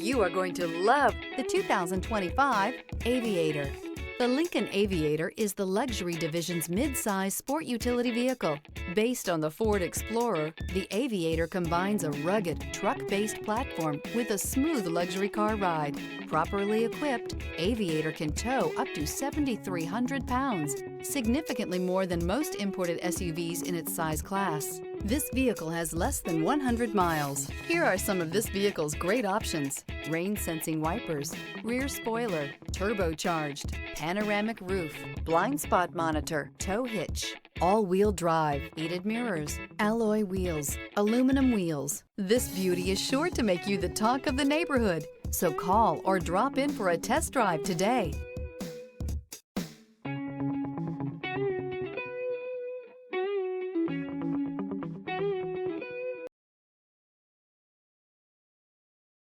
You are going to love the 2025 Aviator. The Lincoln Aviator is the luxury division's mid-size sport utility vehicle. Based on the Ford Explorer, the Aviator combines a rugged, truck-based platform with a smooth luxury car ride. Properly equipped, Aviator can tow up to 7,300 pounds, significantly more than most imported SUVs in its size class. This vehicle has less than 100 miles. Here are some of this vehicle's great options: rain-sensing wipers, rear spoiler, turbocharged, panoramic roof, blind spot monitor, tow hitch, all-wheel drive, heated mirrors, alloy wheels, aluminum wheels. This beauty is sure to make you the talk of the neighborhood. So call or drop in for a test drive today.